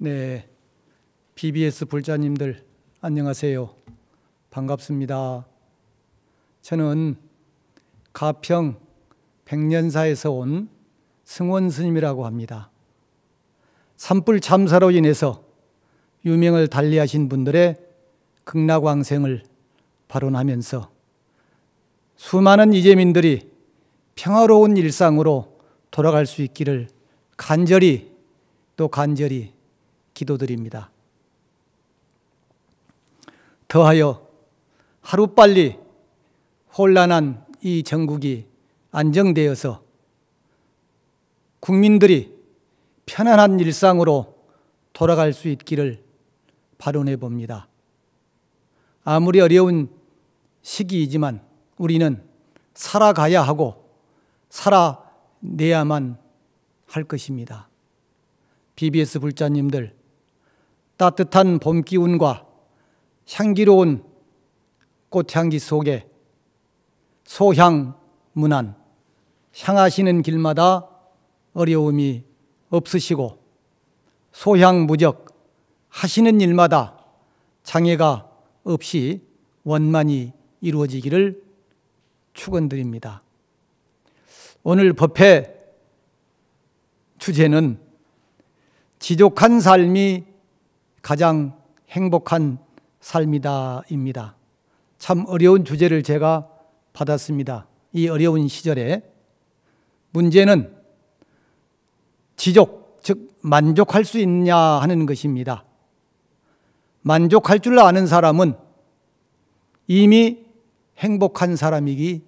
네, BBS 불자님들 안녕하세요. 반갑습니다. 저는 가평 백년사에서 온 승원 스님이라고 합니다. 산불 참사로 인해서 유명을 달리하신 분들의 극락왕생을 발언하면서 수많은 이재민들이 평화로운 일상으로 돌아갈 수 있기를 간절히 기도드립니다. 더하여 하루빨리 혼란한 이 전국이 안정되어서 국민들이 편안한 일상으로 돌아갈 수 있기를 발언해 봅니다. 아무리 어려운 시기이지만 우리는 살아가야 하고 살아내야만 할 것입니다. BBS 불자님들, 따뜻한 봄 기운과 향기로운 꽃향기 속에 소향문안 향하시는 길마다 어려움이 없으시고 소향무적 하시는 일마다 장애가 없이 원만히 이루어지기를 축원드립니다. 오늘 법회 주제는 지족한 삶이 가장 행복한 삶이다입니다. 참 어려운 주제를 제가 받았습니다. 이 어려운 시절에 문제는 지족, 즉 만족할 수 있냐 하는 것입니다. 만족할 줄 아는 사람은 이미 행복한 사람이기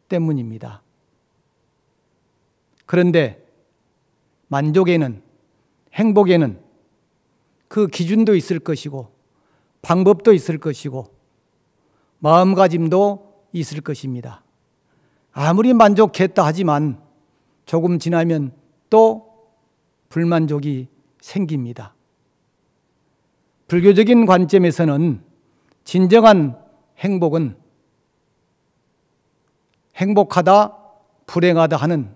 때문입니다. 그런데 만족에는, 행복에는 그 기준도 있을 것이고 방법도 있을 것이고 마음가짐도 있을 것입니다. 아무리 만족했다 하지만 조금 지나면 또 불만족이 생깁니다. 불교적인 관점에서는 진정한 행복은 행복하다, 불행하다 하는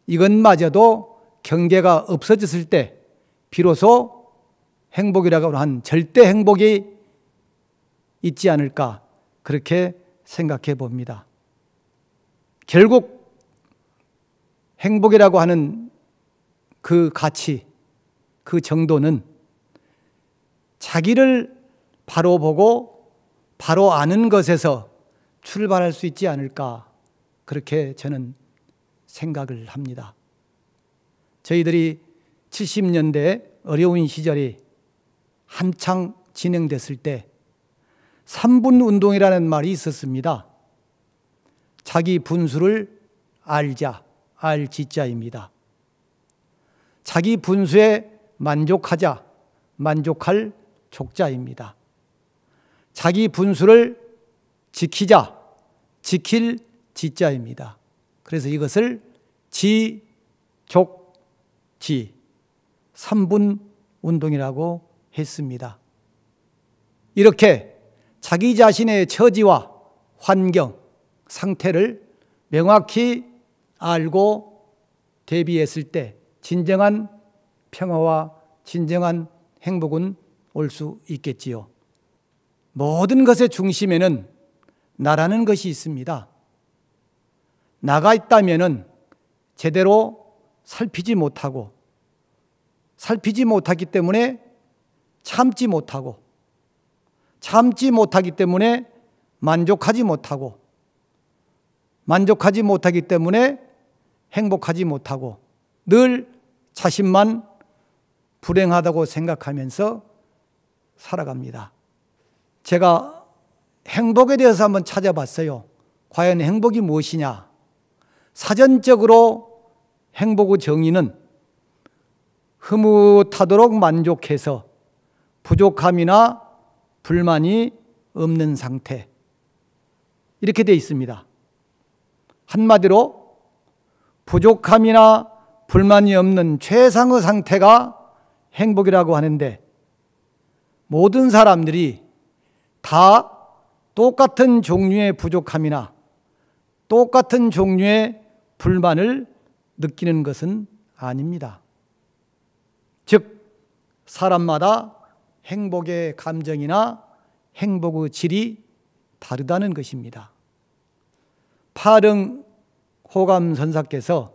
이것마저도 경계가 없어졌을 때 비로소 행복이라고 한 절대 행복이 있지 않을까 그렇게 생각해 봅니다. 결국 행복이라고 하는 그 가치, 그 정도는 자기를 바로 보고 바로 아는 것에서 출발할 수 있지 않을까 그렇게 저는 생각을 합니다. 저희들이 70년대 어려운 시절이 한창 진행됐을 때 3분 운동이라는 말이 있었습니다. 자기 분수를 알자, 알지자입니다. 자기 분수에 만족하자, 만족할 족자입니다. 자기 분수를 지키자, 지킬 지자입니다. 그래서 이것을 지, 족, 지 3분 운동이라고 했습니다. 이렇게 자기 자신의 처지와 환경, 상태를 명확히 알고 대비했을 때 진정한 평화와 진정한 행복은 올 수 있겠지요. 모든 것의 중심에는 나라는 것이 있습니다. 나가 있다면은 제대로 살피지 못하고 살피지 못하기 때문에 참지 못하고 참지 못하기 때문에 만족하지 못하고 만족하지 못하기 때문에 행복하지 못하고 늘 자신만 불행하다고 생각하면서 살아갑니다. 제가 행복에 대해서 한번 찾아봤어요. 과연 행복이 무엇이냐? 사전적으로 행복의 정의는 흐뭇하도록 만족해서 부족함이나 불만이 없는 상태, 이렇게 되어 있습니다. 한마디로 부족함이나 불만이 없는 최상의 상태가 행복이라고 하는데, 모든 사람들이 다 똑같은 종류의 부족함이나 똑같은 종류의 불만을 느끼는 것은 아닙니다. 즉, 사람마다 행복의 감정이나 행복의 질이 다르다는 것입니다. 파릉 호감 선사께서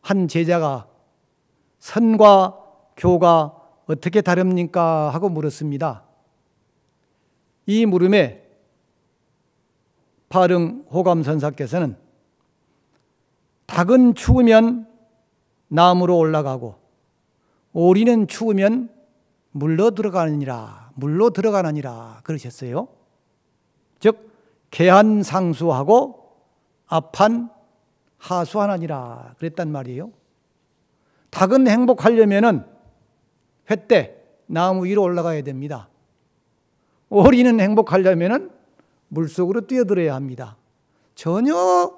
한 제자가 선과 교가 어떻게 다릅니까? 하고 물었습니다. 이 물음에 파릉 호감 선사께서는 닭은 추우면 나무로 올라가고 오리는 추우면 물로 들어가느니라 그러셨어요. 즉 개한상수하고 합한하수하느니라 그랬단 말이에요. 닭은 행복하려면은 횃대 나무 위로 올라가야 됩니다. 오리는 행복하려면은 물속으로 뛰어들어야 합니다. 전혀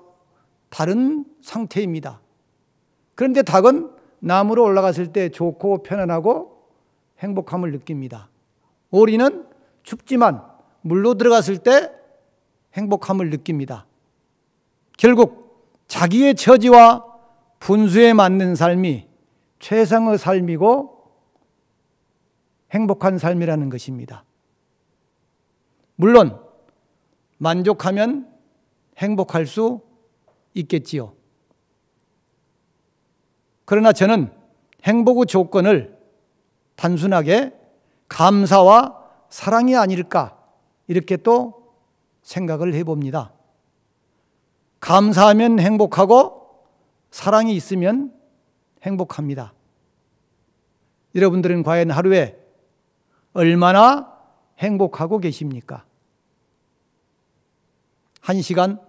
다른 상태입니다. 그런데 닭은 나무로 올라갔을 때 좋고 편안하고 행복함을 느낍니다. 오리는 춥지만 물로 들어갔을 때 행복함을 느낍니다. 결국 자기의 처지와 분수에 맞는 삶이 최상의 삶이고 행복한 삶이라는 것입니다. 물론 만족하면 행복할 수 있겠지요. 그러나 저는 행복의 조건을 단순하게 감사와 사랑이 아닐까, 이렇게 또 생각을 해봅니다. 감사하면 행복하고 사랑이 있으면 행복합니다. 여러분들은 과연 하루에 얼마나 행복하고 계십니까? 1시간?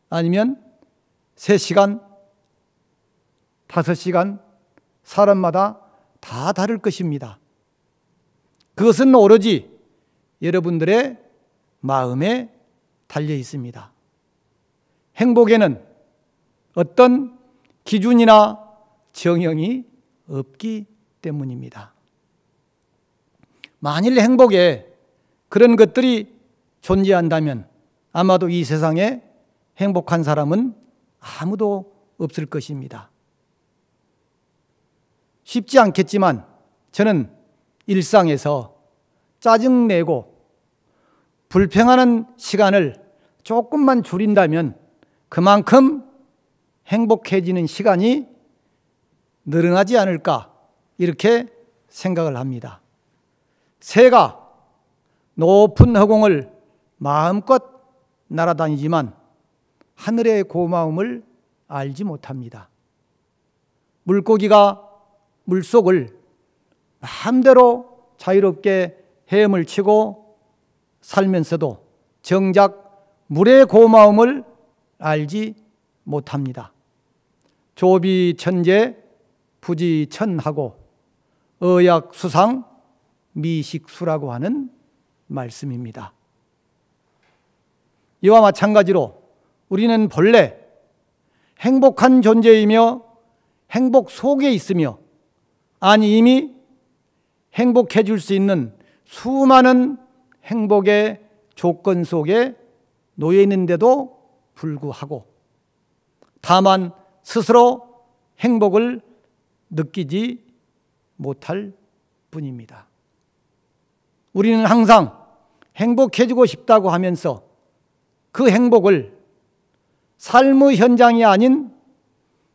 아니면 3시간? 5시간? 사람마다 다 다를 것입니다. 그것은 오로지 여러분들의 마음에 달려 있습니다. 행복에는 어떤 기준이나 정형이 없기 때문입니다. 만일 행복에 그런 것들이 존재한다면 아마도 이 세상에 행복한 사람은 아무도 없을 것입니다. 쉽지 않겠지만 저는 일상에서 짜증내고 불평하는 시간을 조금만 줄인다면 그만큼 행복해지는 시간이 늘어나지 않을까, 이렇게 생각을 합니다. 새가 높은 허공을 마음껏 날아다니지만 하늘의 고마움을 알지 못합니다. 물고기가 물속을 마음대로 자유롭게 헤엄을 치고 살면서도 정작 물의 고마움을 알지 못합니다. 조비천재 부지천하고 의약수상 미식수라고 하는 말씀입니다. 이와 마찬가지로 우리는 본래 행복한 존재이며 행복 속에 있으며, 아니 이미 행복해 줄 수 있는 수많은 행복의 조건 속에 놓여 있는데도 불구하고 다만 스스로 행복을 느끼지 못할 뿐입니다. 우리는 항상 행복해지고 싶다고 하면서 그 행복을 삶의 현장이 아닌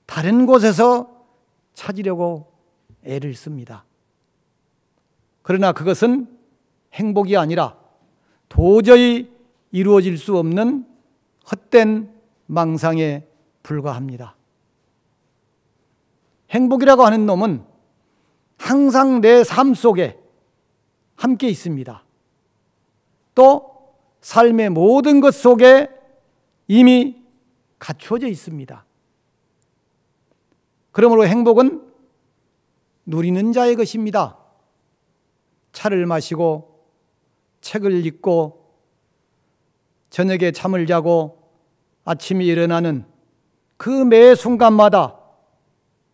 다른 곳에서 찾으려고 애를 씁니다. 그러나 그것은 행복이 아니라 도저히 이루어질 수 없는 헛된 망상에 불과합니다. 행복이라고 하는 놈은 항상 내 삶 속에 함께 있습니다. 또 삶의 모든 것 속에 이미 갖추어져 있습니다. 그러므로 행복은 누리는 자의 것입니다. 차를 마시고 책을 읽고 저녁에 잠을 자고 아침에 일어나는 그 매 순간마다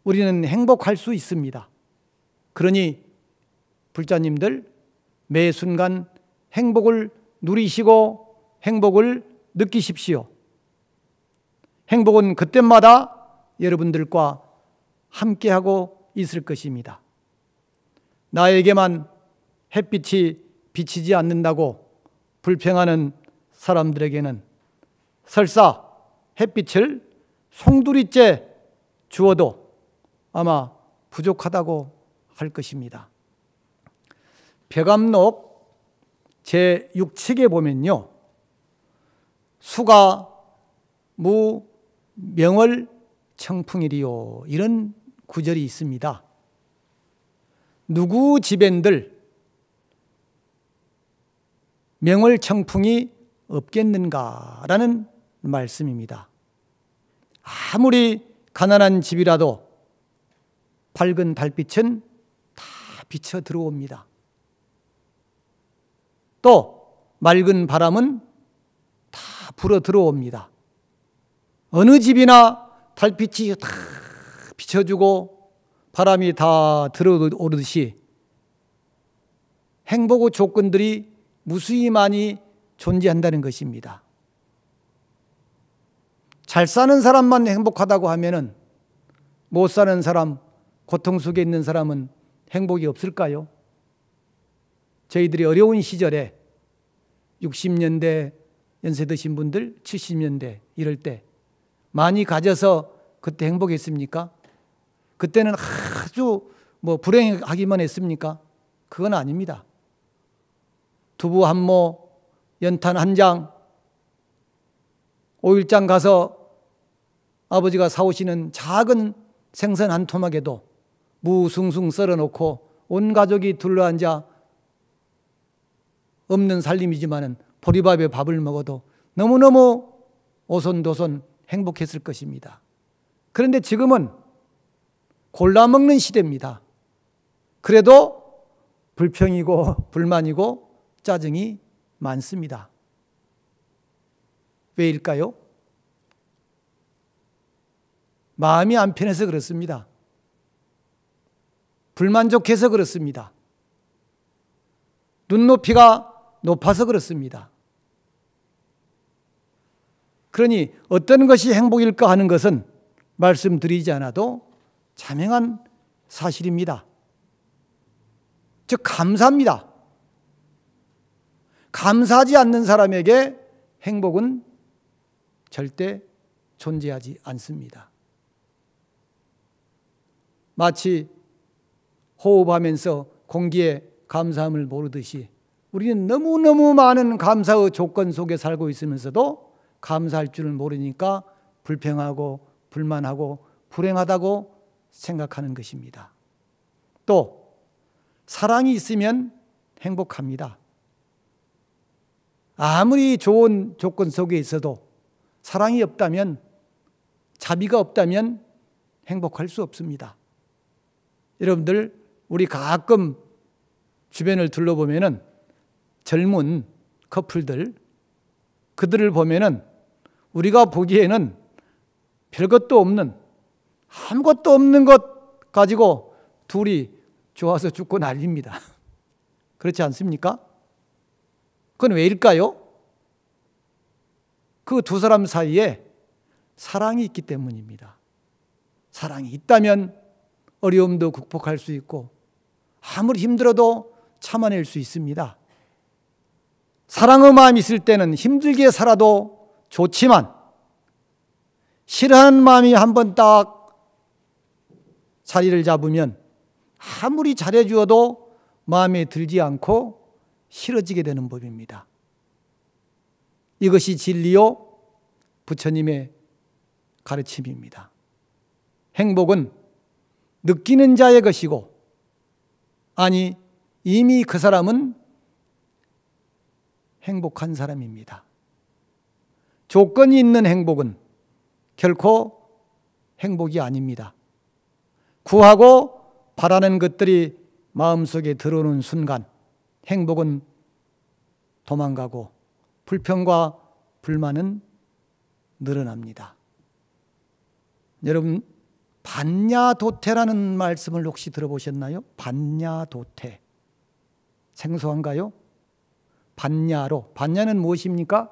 우리는 행복할 수 있습니다. 그러니 불자님들 매 순간 행복을 누리시고 행복을 느끼십시오. 행복은 그때마다 여러분들과 함께하고 있을 것입니다. 나에게만 햇빛이 비치지 않는다고 불평하는 사람들에게는 설사 햇빛을 송두리째 주어도 아마 부족하다고 할 것입니다. 벽암록 제6책에 보면요, 수가 무 명월 청풍일이요, 이런 구절이 있습니다. 누구 집엔들 명월 청풍이 없겠는가라는 말씀입니다. 아무리 가난한 집이라도 밝은 달빛은 다 비쳐 들어옵니다. 또 맑은 바람은 다 불어 들어옵니다. 어느 집이나 달빛이 다 비춰주고 바람이 다 들어오듯이 행복의 조건들이 무수히 많이 존재한다는 것입니다. 잘 사는 사람만 행복하다고 하면은 못 사는 사람, 고통 속에 있는 사람은 행복이 없을까요? 저희들이 어려운 시절에 60년대 연세 드신 분들, 70년대 이럴 때 많이 가져서 그때 행복했습니까? 그때는 아주 불행하기만 했습니까? 그건 아닙니다. 두부 한 모, 연탄 한 장, 오일장 가서 아버지가 사오시는 작은 생선 한 토막에도 무숭숭 썰어놓고 온 가족이 둘러앉아 없는 살림이지만은 보리밥에 밥을 먹어도 너무너무 오손도손 행복했을 것입니다. 그런데 지금은 골라 먹는 시대입니다. 그래도 불평이고 불만이고 짜증이 많습니다. 왜일까요? 마음이 안 편해서 그렇습니다. 불만족해서 그렇습니다. 눈높이가 높아서 그렇습니다. 그러니 어떤 것이 행복일까 하는 것은 말씀드리지 않아도 자명한 사실입니다. 즉 감사합니다. 감사하지 않는 사람에게 행복은 절대 존재하지 않습니다. 마치 호흡하면서 공기에 감사함을 모르듯이 우리는 너무너무 많은 감사의 조건 속에 살고 있으면서도 감사할 줄을 모르니까 불평하고 불만하고 불행하다고 생각하는 것입니다. 또 사랑이 있으면 행복합니다. 아무리 좋은 조건 속에 있어도 사랑이 없다면, 자비가 없다면 행복할 수 없습니다. 여러분들, 우리 가끔 주변을 둘러보면은 젊은 커플들, 그들을 보면은 우리가 보기에는 별것도 없는, 아무것도 없는 것 가지고 둘이 좋아서 죽고 난립니다. 그렇지 않습니까? 그건 왜일까요? 그 두 사람 사이에 사랑이 있기 때문입니다. 사랑이 있다면 어려움도 극복할 수 있고 아무리 힘들어도 참아낼 수 있습니다. 사랑의 마음이 있을 때는 힘들게 살아도 좋지만 싫어하는 마음이 한번 딱 자리를 잡으면 아무리 잘해주어도 마음에 들지 않고 싫어지게 되는 법입니다. 이것이 진리요 부처님의 가르침입니다. 행복은 느끼는 자의 것이고, 아니 이미 그 사람은 행복한 사람입니다. 조건이 있는 행복은 결코 행복이 아닙니다. 구하고 바라는 것들이 마음속에 들어오는 순간 행복은 도망가고 불평과 불만은 늘어납니다. 여러분, 반야도태라는 말씀을 혹시 들어보셨나요? 반야도태. 생소한가요? 반야로. 반야는 무엇입니까?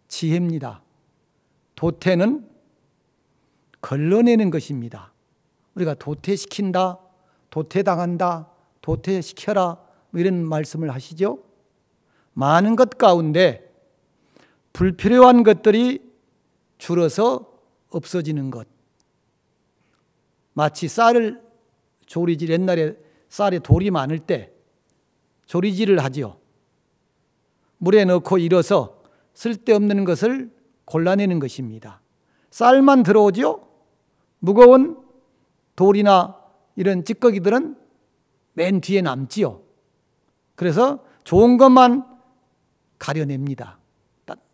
지혜입니다. 도태는 걸러내는 것입니다. 우리가 도태시킨다, 도태당한다, 도태시켜라 이런 말씀을 하시죠. 많은 것 가운데 불필요한 것들이 줄어서 없어지는 것. 마치 쌀을 조리질, 옛날에 쌀에 돌이 많을 때 조리질을 하지요. 물에 넣고 일어서 쓸데없는 것을 골라내는 것입니다. 쌀만 들어오죠. 무거운 돌이나 이런 찌꺼기들은 맨 뒤에 남지요. 그래서 좋은 것만 가려냅니다.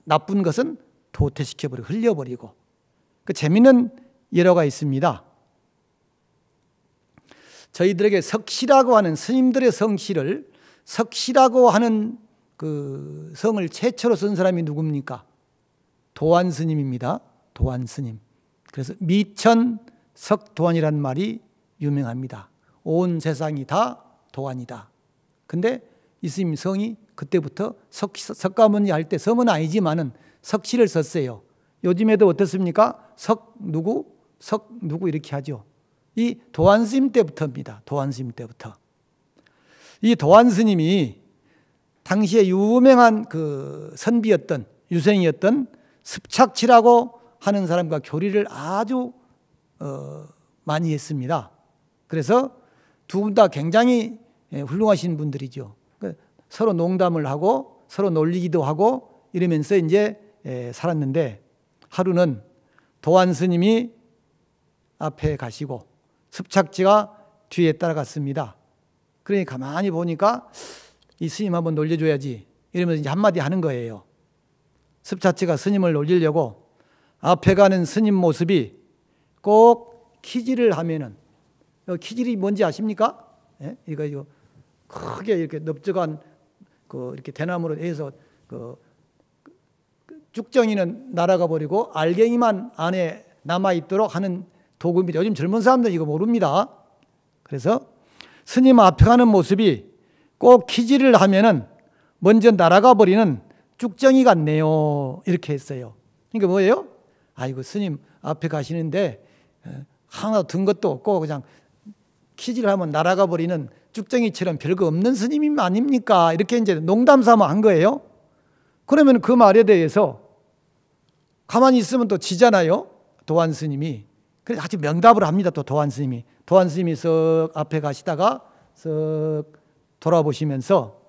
나쁜 것은 도태시켜버리고 흘려버리고. 그 재미있는 예로가 있습니다. 저희들에게 석시라고 하는 스님들의 성시를, 석시라고 하는 그 성을 최초로 쓴 사람이 누굽니까? 도안 스님입니다. 도안 스님. 그래서 미천 석도안이라는 말이 유명합니다. 온 세상이 다 도안이다. 근데 이 스님 성이 그때부터 석가모니 할 때 성은 아니지만은 석시를 썼어요. 요즘에도 어떻습니까? 석 누구 이렇게 하죠. 이 도안 스님 때부터입니다. 도안 스님 때부터. 이 도안 스님이 당시에 유명한 그 선비였던, 유생이었던 습착치라고 하는 사람과 교리를 아주 많이 했습니다. 그래서 두 분 다 굉장히 훌륭하신 분들이죠. 서로 농담을 하고 서로 놀리기도 하고 이러면서 이제 살았는데, 하루는 도안 스님이 앞에 가시고 습착지가 뒤에 따라갔습니다. 그러니 가만히 보니까 이 스님 한번 놀려줘야지 이러면서 이제 한마디 하는 거예요. 습착지가 스님을 놀리려고 앞에 가는 스님 모습이 꼭 키질을 하면은, 키질이 뭔지 아십니까? 예? 이거 크게 이렇게 넓적한 이렇게 대나무로 해서 쭉정이는 날아가 버리고 알갱이만 안에 남아 있도록 하는 도구입니다. 요즘 젊은 사람들 이거 모릅니다. 그래서 스님 앞에 가는 모습이 꼭 키질을 하면은 먼저 날아가 버리는 쭉정이 같네요. 이렇게 했어요. 그러니까 뭐예요? 아이고, 스님 앞에 가시는데 하나 든 것도 없고 그냥 키질을 하면 날아가 버리는 쭉정이처럼 별거 없는 스님이 아닙니까? 이렇게 이제 농담 삼아 한 거예요. 그러면 그 말에 대해서 가만히 있으면 또 지잖아요. 도안 스님이. 그래서 아주 명답을 합니다. 또 도안 스님이. 도안 스님이 쓱 앞에 가시다가 쓱 돌아보시면서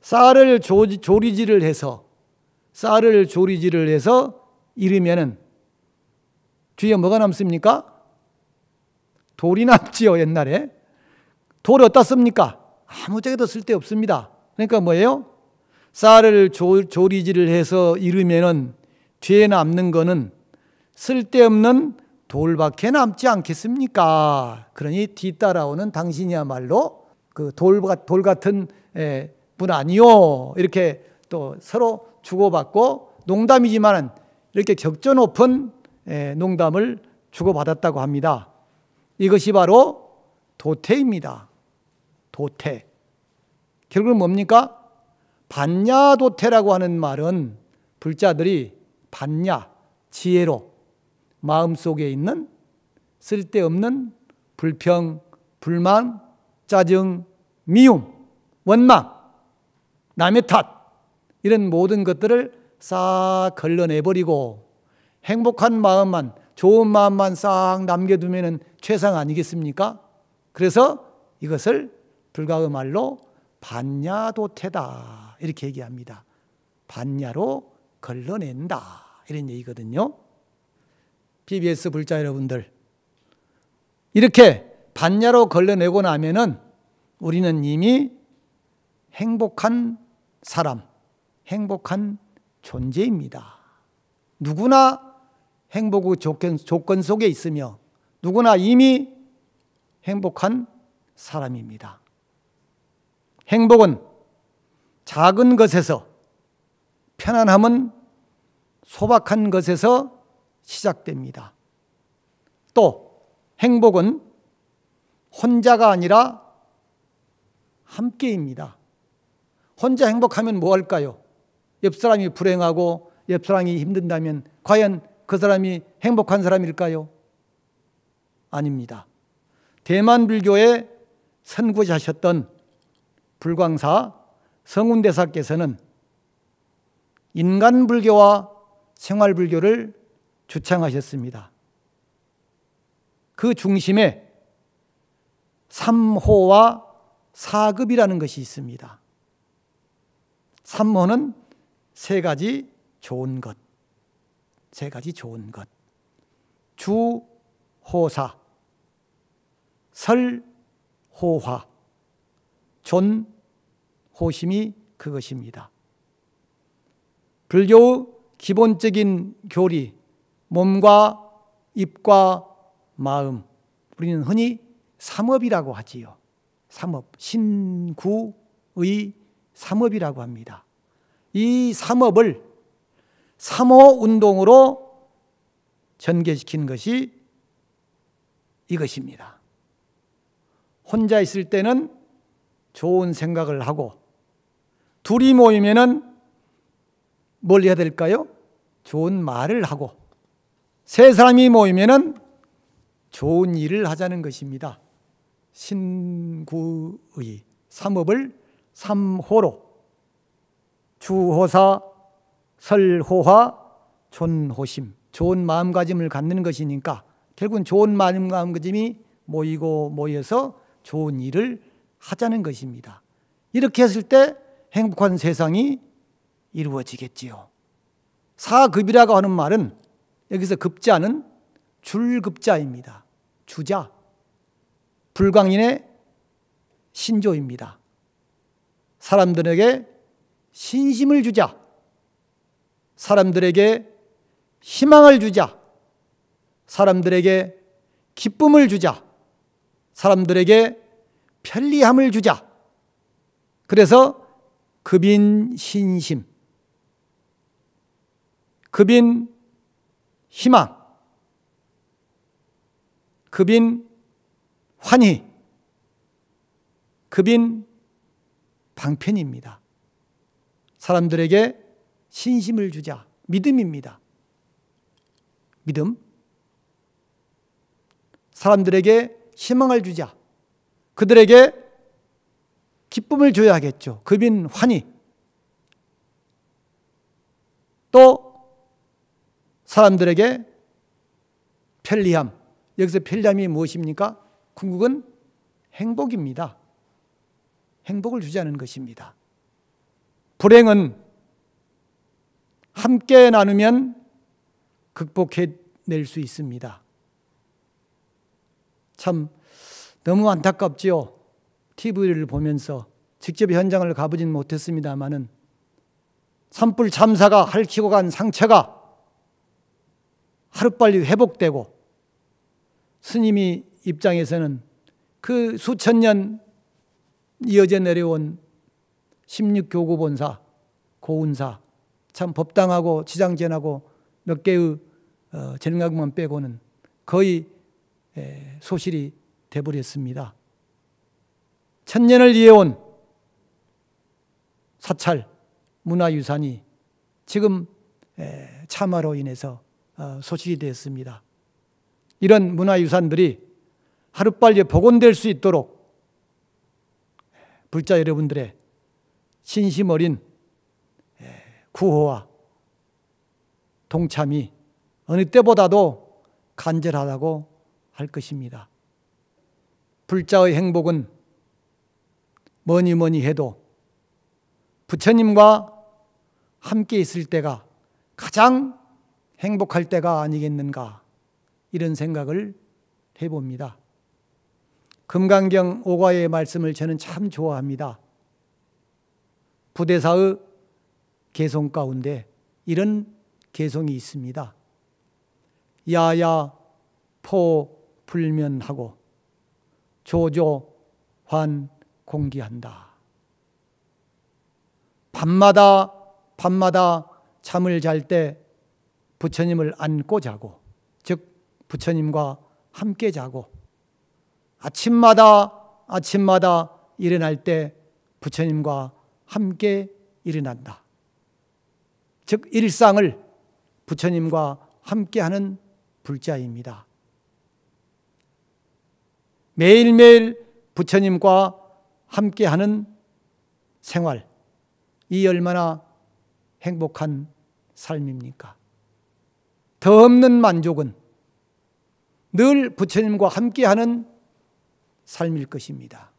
쌀을 조리질을 해서 이르면은 뒤에 뭐가 남습니까? 돌이 남지요. 옛날에 돌이 어디다 씁니까? 아무짝에도 쓸데없습니다. 그러니까 뭐예요? 쌀을 조리질을 해서 이르면은 뒤에 남는 거는 쓸데없는 돌밖에 남지 않겠습니까? 그러니 뒤따라오는 당신이야말로 그 돌 같은 분 아니요. 이렇게 또 서로 주고받고, 농담이지만 이렇게 격조 높은 농담을 주고받았다고 합니다. 이것이 바로 도태입니다. 도태. 결국은 뭡니까? 반야도태라고 하는 말은 불자들이 반야, 지혜로 마음속에 있는 쓸데없는 불평, 불만, 짜증, 미움, 원망, 남의 탓, 이런 모든 것들을 싹 걸러내버리고 행복한 마음만, 좋은 마음만 싹 남겨두면 최상 아니겠습니까? 그래서 이것을 불가의 말로 반야도태다 이렇게 얘기합니다. 반야로 걸러낸다 이런 얘기거든요. BBS 불자 여러분들, 이렇게 반야로 걸러내고 나면은 우리는 이미 행복한 사람, 행복한 존재입니다. 누구나 행복의 조건 속에 있으며 누구나 이미 행복한 사람입니다. 행복은 작은 것에서, 편안함은 소박한 것에서 시작됩니다. 또 행복은 혼자가 아니라 함께입니다. 혼자 행복하면 뭐 할까요? 옆 사람이 불행하고 옆 사람이 힘든다면 과연 그 사람이 행복한 사람일까요? 아닙니다. 대만 불교의 선구자셨던 불광사 성운대사께서는 인간 불교와 생활 불교를 주창하셨습니다. 그 중심에 삼호와 사급이라는 것이 있습니다. 삼호는 세 가지 좋은 것, 세 가지 좋은 것. 주호사, 설호화, 존호심이 그것입니다. 불교의 기본적인 교리, 몸과 입과 마음, 우리는 흔히 삼업이라고 하지요. 삼업, 신구의 삼업이라고 합니다. 이 삼업을 삼호운동으로 전개시킨 것이 이것입니다. 혼자 있을 때는 좋은 생각을 하고, 둘이 모이면은 뭘 해야 될까요? 좋은 말을 하고, 세 사람이 모이면은 좋은 일을 하자는 것입니다. 신구의 삼업을 삼호로, 주호사, 설호화, 존호심, 좋은 마음가짐을 갖는 것이니까 결국은 좋은 마음가짐이 모여서 좋은 일을 하자는 것입니다. 이렇게 했을 때 행복한 세상이 이루어지겠지요. 사급이라고 하는 말은 여기서 급자는 줄급자입니다. 주자, 불광인의 신조입니다. 사람들에게 신심을 주자, 사람들에게 희망을 주자, 사람들에게 기쁨을 주자, 사람들에게 편리함을 주자. 그래서 급인 신심, 급인 희망, 급인 환희, 급인 방편입니다. 사람들에게 신심을 주자, 믿음입니다. 믿음. 사람들에게 희망을 주자, 그들에게 기쁨을 줘야겠죠. 급인 환희. 또 사람들에게 편리함. 여기서 편리함이 무엇입니까? 궁극은 행복입니다. 행복을 주자는 것입니다. 불행은 함께 나누면 극복해낼 수 있습니다. 참 너무 안타깝지요. TV를 보면서 직접 현장을 가보진 못했습니다마는 산불 참사가 핥히고 간 상처가 하루빨리 회복되고, 스님이 입장에서는 그 수천 년 이어져 내려온 16교구본사, 고운사, 참 법당하고 지장전하고 몇 개의 전각만 빼고는 거의 소실이 돼버렸습니다. 천년을 이어온 사찰, 문화유산이 지금 참화로 인해서 소실이 되었습니다. 이런 문화유산들이 하루빨리 복원될 수 있도록 불자 여러분들의 신심 어린 구호와 동참이 어느 때보다도 간절하다고 할 것입니다. 불자의 행복은 뭐니 해도 부처님과 함께 있을 때가 가장 행복할 때가 아니겠는가, 이런 생각을 해봅니다. 금강경 오과의 말씀을 저는 참 좋아합니다. 부대사의 개송 가운데 이런 개송이 있습니다. 야야 포 불면하고 조조 환 공기한다. 밤마다 잠을 잘 때 부처님을 안고 자고, 즉 부처님과 함께 자고, 아침마다 일어날 때 부처님과 함께 일어난다. 즉 일상을 부처님과 함께하는 불자입니다. 매일매일 부처님과 함께하는 생활, 이 얼마나 행복한 삶입니까? 더 없는 만족은 늘 부처님과 함께하는 삶일 것입니다.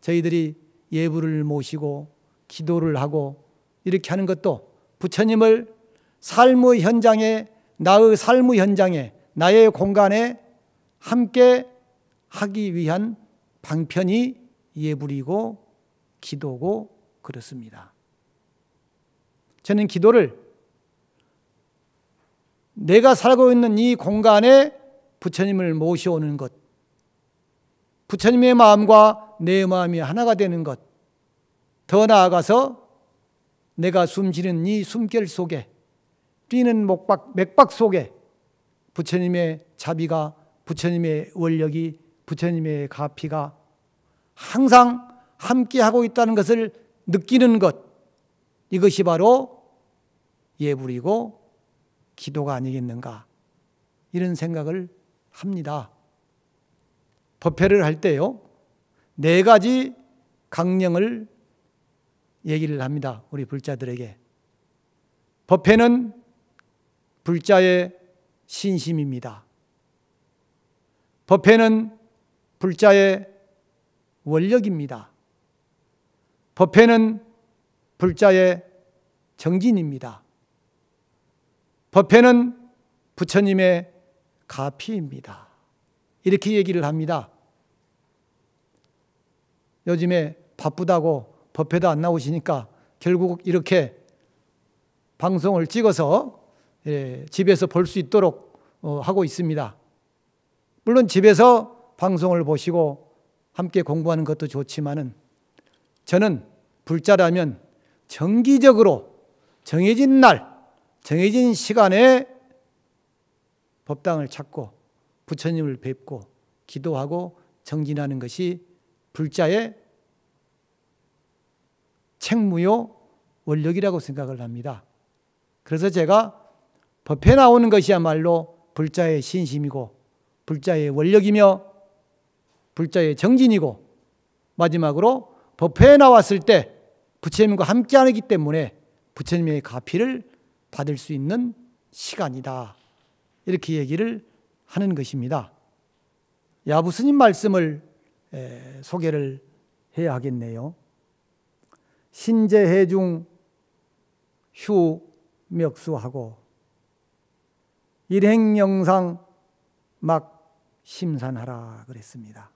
저희들이 예불을 모시고 기도를 하고 이렇게 하는 것도 부처님을 삶의 현장에, 나의 삶의 현장에, 나의 공간에 함께 하기 위한 방편이 예불이고 기도고 그렇습니다. 저는 기도를 내가 살고 있는 이 공간에 부처님을 모셔오는 것, 부처님의 마음과 내 마음이 하나가 되는 것, 더 나아가서 내가 숨쉬는 이 숨결 속에, 뛰는 맥박 속에 부처님의 자비가, 부처님의 원력이, 부처님의 가피가 항상 함께하고 있다는 것을 느끼는 것, 이것이 바로 예불이고 기도가 아니겠는가, 이런 생각을 합니다. 법회를 할 때요, 4가지 강령을 얘기를 합니다. 우리 불자들에게. 법회는 불자의 신심입니다. 법회는 불자의 원력입니다. 법회는 불자의 정진입니다. 법회는 부처님의 가피입니다. 이렇게 얘기를 합니다. 요즘에 바쁘다고 법회도 안 나오시니까 결국 이렇게 방송을 찍어서 집에서 볼 수 있도록 하고 있습니다. 물론 집에서 방송을 보시고 함께 공부하는 것도 좋지만은, 저는 불자라면 정기적으로 정해진 날, 정해진 시간에 법당을 찾고 부처님을 뵙고 기도하고 정진하는 것이 불자의 책무요 원력이라고 생각을 합니다. 그래서 제가 법회 나오는 것이야말로 불자의 신심이고 불자의 원력이며 불자의 정진이고, 마지막으로 법회에 나왔을 때 부처님과 함께하기 때문에 부처님의 가피를 받을 수 있는 시간이다, 이렇게 얘기를 하는 것입니다. 야부스님 말씀을 소개를 해야 하겠네요. 신재해중 휴 멱수하고 일행영상 막 심산하라 그랬습니다.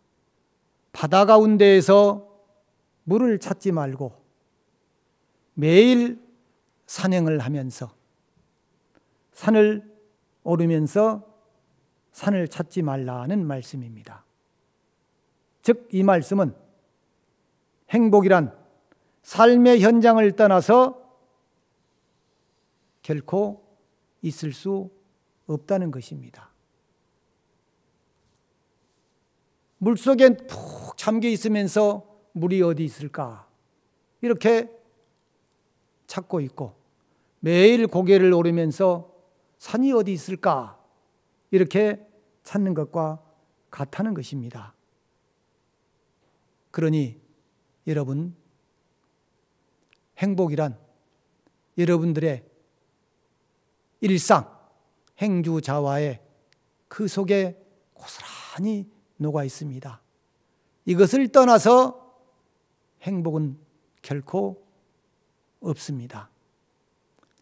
바다 가운데에서 물을 찾지 말고 매일 산행을 하면서, 산을 오르면서 산을 찾지 말라는 말씀입니다. 즉 이 말씀은 행복이란 삶의 현장을 떠나서 결코 있을 수 없다는 것입니다. 물속에 푹 잠겨 있으면서 물이 어디 있을까 이렇게 찾고 있고, 매일 고개를 오르면서 산이 어디 있을까 이렇게 찾는 것과 같다는 것입니다. 그러니 여러분, 행복이란 여러분들의 일상, 행주자화의 그 속에 고스란히 녹아 있습니다. 이것을 떠나서 행복은 결코 없습니다.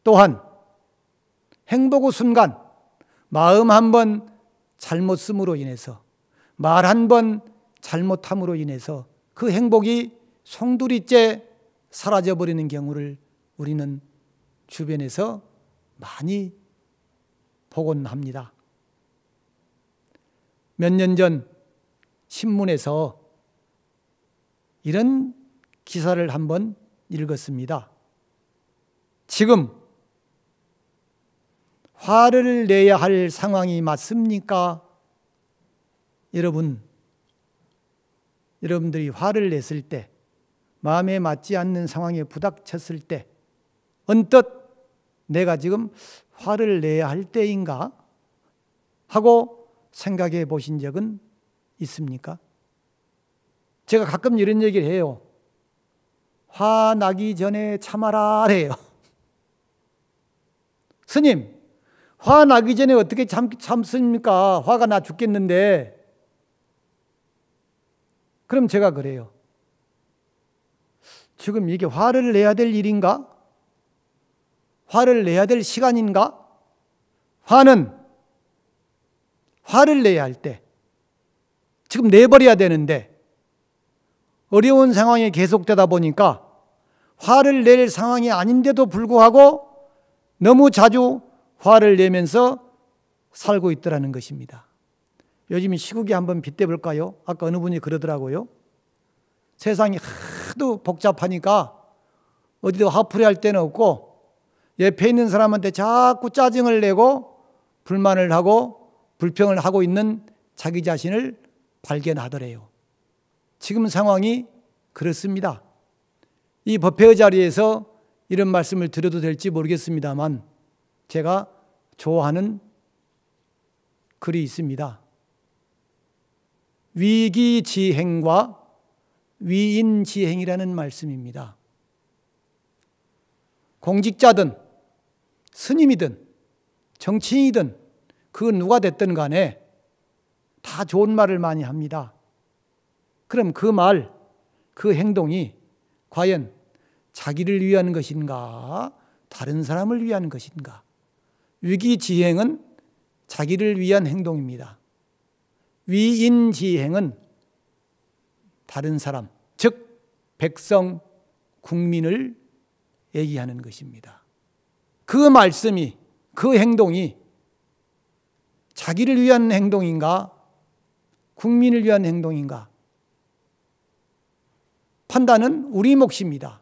또한 행복의 순간, 마음 한 번 잘못 쓰므로 인해서, 말 한 번 잘못함으로 인해서 그 행복이 송두리째 사라져버리는 경우를 우리는 주변에서 많이 보곤 합니다. 몇 년 전 신문에서 이런 기사를 한번 읽었습니다. 지금 화를 내야 할 상황이 맞습니까? 여러분들이 화를 냈을 때, 마음에 맞지 않는 상황에 부닥쳤을 때 언뜻 내가 지금 화를 내야 할 때인가 하고 생각해 보신 적은 있습니까? 제가 가끔 이런 얘기를 해요. 화 나기 전에 참아라 해요. 스님, 화 나기 전에 어떻게 참습니까? 화가 나 죽겠는데. 그럼 제가 그래요. 지금 이게 화를 내야 될 일인가? 화를 내야 될 시간인가? 화를 내야 할 때, 지금 내버려야 되는데 어려운 상황이 계속되다 보니까 화를 낼 상황이 아닌데도 불구하고 너무 자주 화를 내면서 살고 있더라는 것입니다. 요즘 시국이 한번 빗대볼까요? 아까 어느 분이 그러더라고요. 세상이 하도 복잡하니까 어디도 화풀이할 데는 없고 옆에 있는 사람한테 자꾸 짜증을 내고 불만을 하고 불평을 하고 있는 자기 자신을 발견하더래요. 지금 상황이 그렇습니다. 이 법회의 자리에서 이런 말씀을 드려도 될지 모르겠습니다만 제가 좋아하는 글이 있습니다. 위기지행과 위인지행이라는 말씀입니다. 공직자든 스님이든 정치인이든 그 누가 됐든 간에 다 좋은 말을 많이 합니다. 그럼 그 말, 그 행동이 과연 자기를 위한 것인가? 다른 사람을 위한 것인가? 위기지행은 자기를 위한 행동입니다. 위인지행은 다른 사람, 즉 백성, 국민을 얘기하는 것입니다. 그 말씀이, 그 행동이 자기를 위한 행동인가? 국민을 위한 행동인가? 판단은 우리 몫입니다.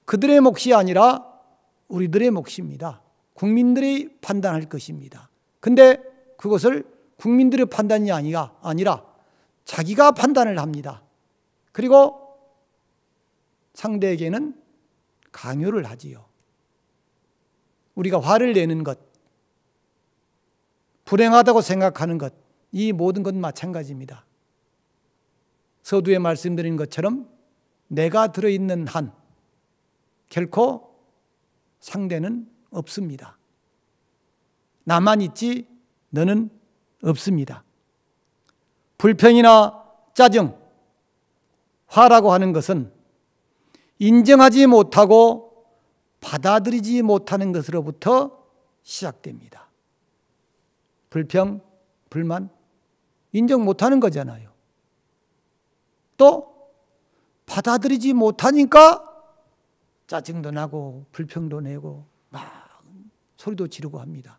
그들의 몫이 아니라 우리들의 몫입니다. 국민들이 판단할 것입니다. 근데 그것을 국민들의 판단이 아니라 자기가 판단을 합니다. 그리고 상대에게는 강요를 하지요. 우리가 화를 내는 것, 불행하다고 생각하는 것, 이 모든 건 마찬가지입니다. 서두에 말씀드린 것처럼 내가 들어있는 한 결코 상대는 없습니다. 나만 있지 너는 없습니다. 불평이나 짜증, 화라고 하는 것은 인정하지 못하고 받아들이지 못하는 것으로부터 시작됩니다. 불평, 불만, 인정 못하는 거잖아요. 또 받아들이지 못하니까 짜증도 나고 불평도 내고 막 소리도 지르고 합니다.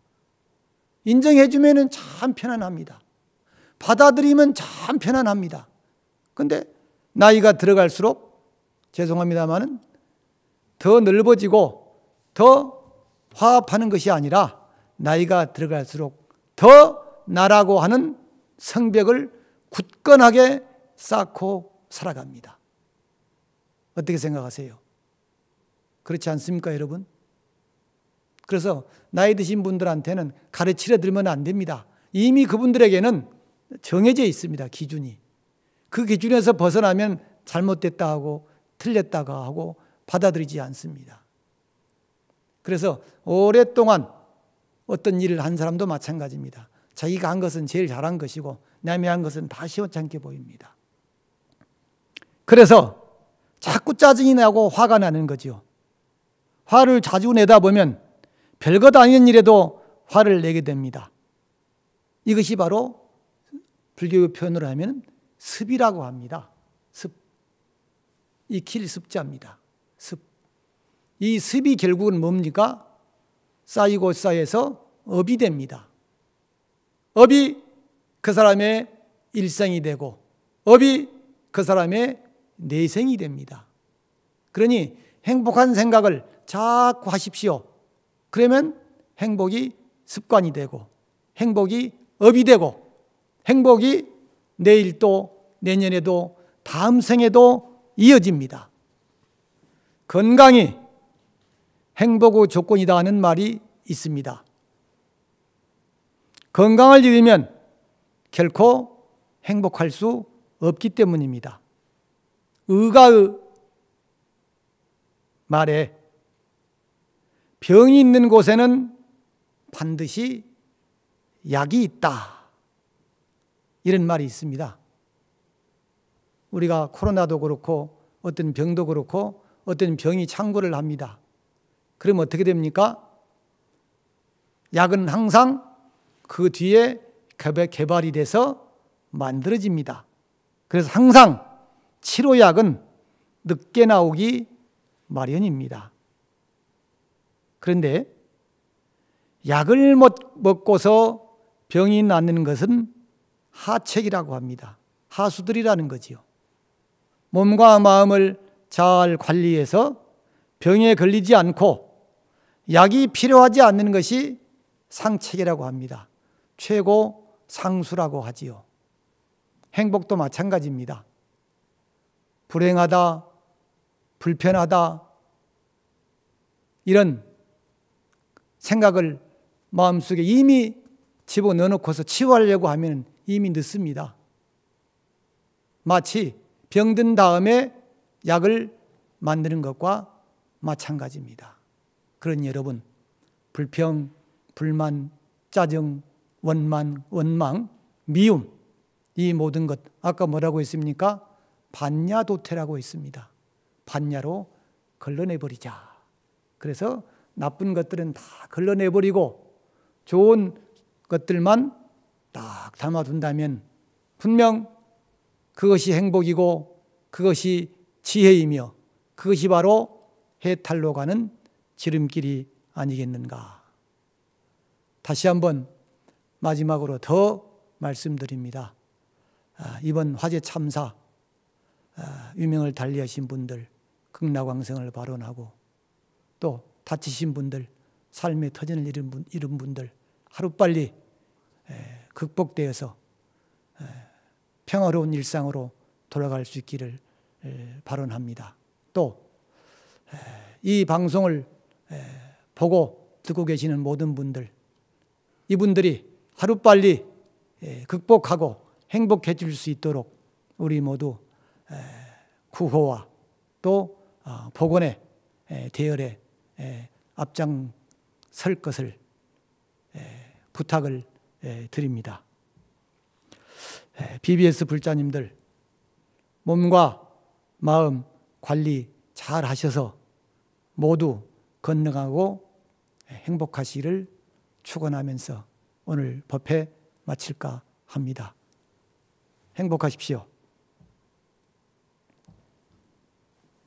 인정해주면 참 편안합니다. 받아들이면 참 편안합니다. 그런데 나이가 들어갈수록 죄송합니다마는 더 넓어지고 더 화합하는 것이 아니라 나이가 들어갈수록 더 나라고 하는 성벽을 굳건하게 쌓고 살아갑니다. 어떻게 생각하세요? 그렇지 않습니까, 여러분? 그래서 나이 드신 분들한테는 가르치려 들면 안 됩니다. 이미 그분들에게는 정해져 있습니다, 기준이. 그 기준에서 벗어나면 잘못됐다 하고 틀렸다가 하고 받아들이지 않습니다. 그래서 오랫동안 어떤 일을 한 사람도 마찬가지입니다. 자기가 한 것은 제일 잘한 것이고 남이 한 것은 다 시원찮게 보입니다. 그래서 자꾸 짜증이 나고 화가 나는 거죠. 화를 자주 내다 보면 별것 아닌 일에도 화를 내게 됩니다. 이것이 바로 불교의 표현으로 하면 습이라고 합니다. 습. 익힐 습자입니다. 습. 이 습이 결국은 뭡니까? 쌓이고 쌓여서 업이 됩니다. 업이 그 사람의 일생이 되고 업이 그 사람의 내생이 됩니다. 그러니 행복한 생각을 자꾸 하십시오. 그러면 행복이 습관이 되고 행복이 업이 되고 행복이 내일도 내년에도 다음 생에도 이어집니다. 건강이 행복의 조건이다 하는 말이 있습니다. 건강을 잃으면 결코 행복할 수 없기 때문입니다. 의가의 말에 병이 있는 곳에는 반드시 약이 있다, 이런 말이 있습니다. 우리가 코로나도 그렇고 어떤 병도 그렇고 어떤 병이 창궐을 합니다. 그러면 어떻게 됩니까? 약은 항상 그 뒤에 개발이 돼서 만들어집니다. 그래서 항상 치료약은 늦게 나오기 마련입니다. 그런데 약을 먹고서 병이 낫는 것은 하책이라고 합니다. 하수들이라는 거지요. 몸과 마음을 잘 관리해서 병에 걸리지 않고 약이 필요하지 않는 것이 상책이라고 합니다. 최고 상수라고 하지요. 행복도 마찬가지입니다. 불행하다, 불편하다, 이런 생각을 마음속에 이미 집어넣어놓고서 치유하려고 하면 이미 늦습니다. 마치 병든 다음에 약을 만드는 것과 마찬가지입니다. 그러니 여러분, 불평, 불만, 짜증, 원만, 원망, 미움, 이 모든 것, 아까 뭐라고 했습니까? 반야도태라고 했습니다. 반야로 걸러내버리자. 그래서 나쁜 것들은 다 걸러내버리고 좋은 것들만 딱 담아둔다면 분명 그것이 행복이고 그것이 지혜이며 그것이 바로 해탈로 가는 지름길이 아니겠는가. 다시 한번 마지막으로 더 말씀드립니다. 이번 화재 참사 유명을 달리하신 분들, 극락왕성을 발언하고 또 다치신 분들, 삶의 터전을 잃은 분들 하루빨리 극복되어서 평화로운 일상으로 돌아갈 수 있기를 발언합니다. 또 이 방송을 보고 듣고 계시는 모든 분들, 이분들이 하루빨리 극복하고 행복해질 수 있도록 우리 모두 구호와 또 복원의 대열에 앞장설 것을 부탁을 드립니다. BBS 불자님들, 몸과 마음 관리 잘 하셔서 모두 건강하고 행복하시기를 축원하면서 오늘 법회 마칠까 합니다. 행복하십시오.